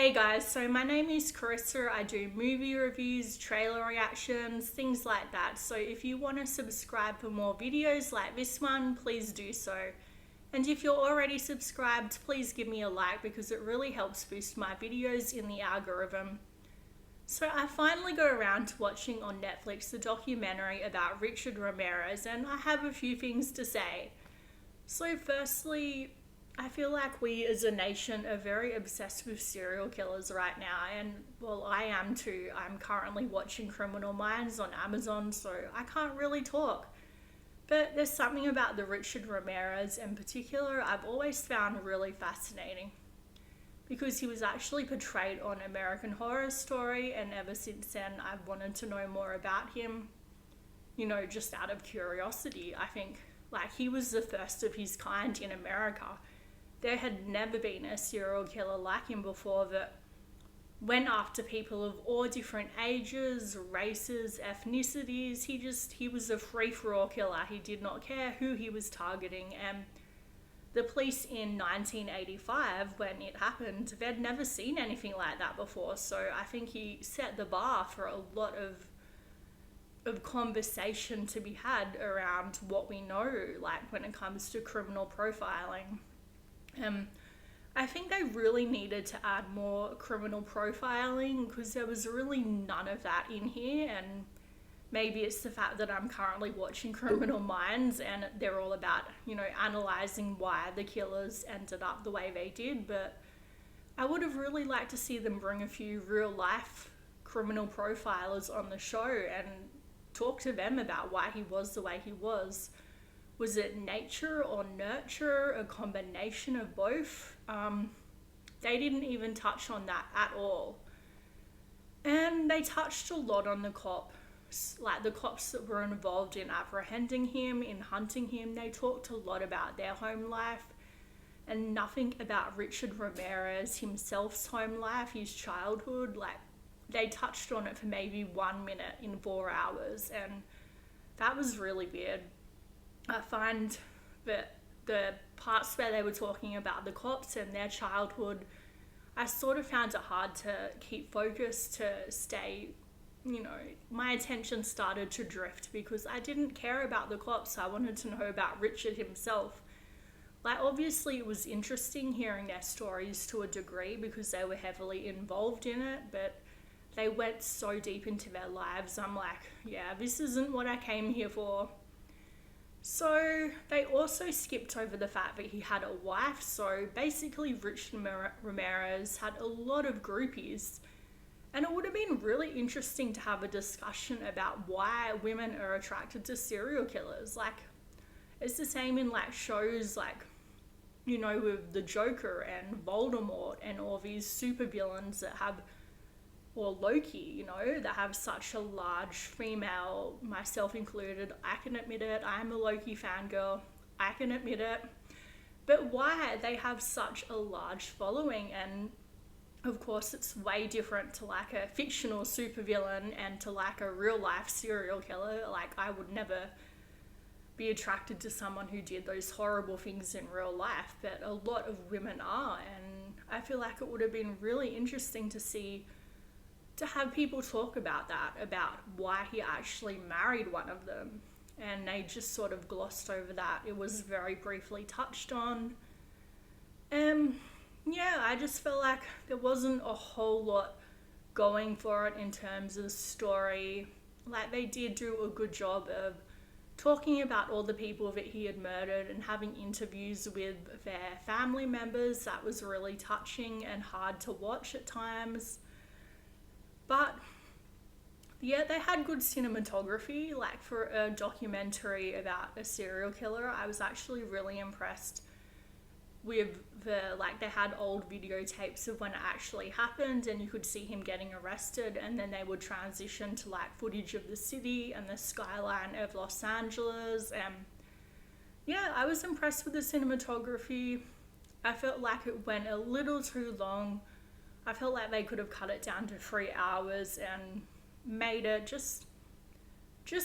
Hey guys, so my name is Carissa. I do movie reviews, trailer reactions, things like that. So if you want to subscribe for more videos like this one, please do so. And if you're already subscribed, please give me a like because it really helps boost my videos in the algorithm. So I finally got around to watching on Netflix the documentary about Richard Ramirez, and I have a few things to say. So firstly, I feel like we as a nation are very obsessed with serial killers right now, and well, I am too. I'm currently watching Criminal Minds on Amazon, so I can't really talk. But there's something about the Richard Ramirez in particular I've always found really fascinating because he was actually portrayed on American Horror Story, and ever since then I've wanted to know more about him, just out of curiosity. I think like he was the first of his kind in America. There had never been a serial killer like him before that went after people of all different ages, races, ethnicities. He was a free-for-all killer. He did not care who he was targeting. And the police in 1985, when it happened, they'd never seen anything like that before. So I think he set the bar for a lot of conversation to be had around what we know, like when it comes to criminal profiling. I think they really needed to add more criminal profiling because there was really none of that in here, and maybe it's the fact that I'm currently watching Criminal Minds and they're all about, analysing why the killers ended up the way they did, but I would have really liked to see them bring a few real life criminal profilers on the show and talk to them about why he was the way he was. Was it nature or nurture, a combination of both? They didn't even touch on that at all. And they touched a lot on the cops, like the cops that were involved in apprehending him, in hunting him. They talked a lot about their home life and nothing about Richard Ramirez himself's home life, his childhood. Like, they touched on it for maybe 1 minute in 4 hours, and that was really weird. I find that the parts where they were talking about the cops and their childhood, I sort of found it hard to keep focused, to stay, my attention started to drift because I didn't care about the cops. I wanted to know about Richard himself. Like, obviously it was interesting hearing their stories to a degree because they were heavily involved in it, but they went so deep into their lives. I'm like, yeah, this isn't what I came here for. So they also skipped over the fact that he had a wife. So basically Richard Ramirez had a lot of groupies, and it would have been really interesting to have a discussion about why women are attracted to serial killers. Like, it's the same in like shows like, with the Joker and Voldemort and all these supervillains that have, or Loki, that have such a large female, myself included. I can admit it, I'm a Loki fangirl, I can admit it. But why they have such a large following, and of course it's way different to like a fictional supervillain and to like a real life serial killer. Like, I would never be attracted to someone who did those horrible things in real life, but a lot of women are, and I feel like it would have been really interesting to have people talk about that, about why he actually married one of them. And they just sort of glossed over that. It was very briefly touched on. I just felt like there wasn't a whole lot going for it in terms of story. Like, they did do a good job of talking about all the people that he had murdered and having interviews with their family members. That was really touching and hard to watch at times. But yeah, they had good cinematography. Like, for a documentary about a serial killer, I was actually really impressed with they had old videotapes of when it actually happened, and you could see him getting arrested, and then they would transition to like footage of the city and the skyline of Los Angeles. And yeah, I was impressed with the cinematography. I felt like it went a little too long. I felt like they could have cut it down to 3 hours and made it just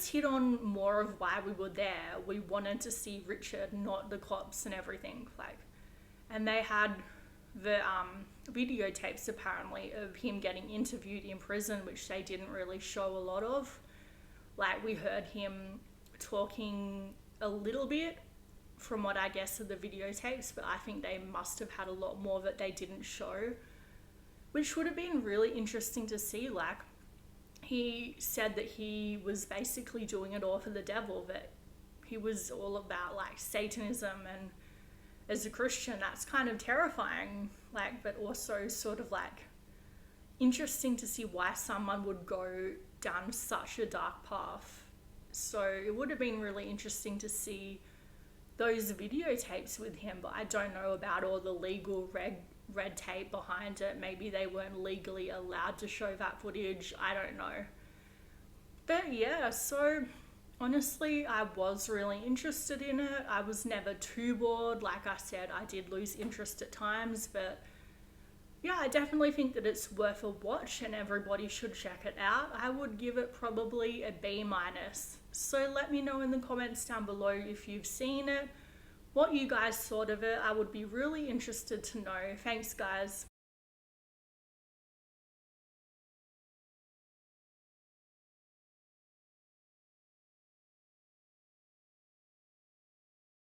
hit on more of why we were there. We wanted to see Richard, not the cops and everything. And they had the videotapes apparently of him getting interviewed in prison, which they didn't really show a lot of. Like, we heard him talking a little bit from what I guess are the videotapes, but I think they must have had a lot more that they didn't show, which would have been really interesting to see. Like, he said that he was basically doing it all for the devil, that he was all about like Satanism, and as a Christian that's kind of terrifying, like, but also sort of like interesting to see why someone would go down such a dark path. So it would have been really interesting to see those videotapes with him, but I don't know about all the legal red tape behind it. Maybe they weren't legally allowed to show that footage, I don't know. But yeah, so honestly, I was really interested in it. I was never too bored. Like I said, I did lose interest at times, but yeah, I definitely think that it's worth a watch and everybody should check it out. I would give it probably a B-. So let me know in the comments down below if you've seen it, what you guys thought of it. I would be really interested to know. Thanks, guys.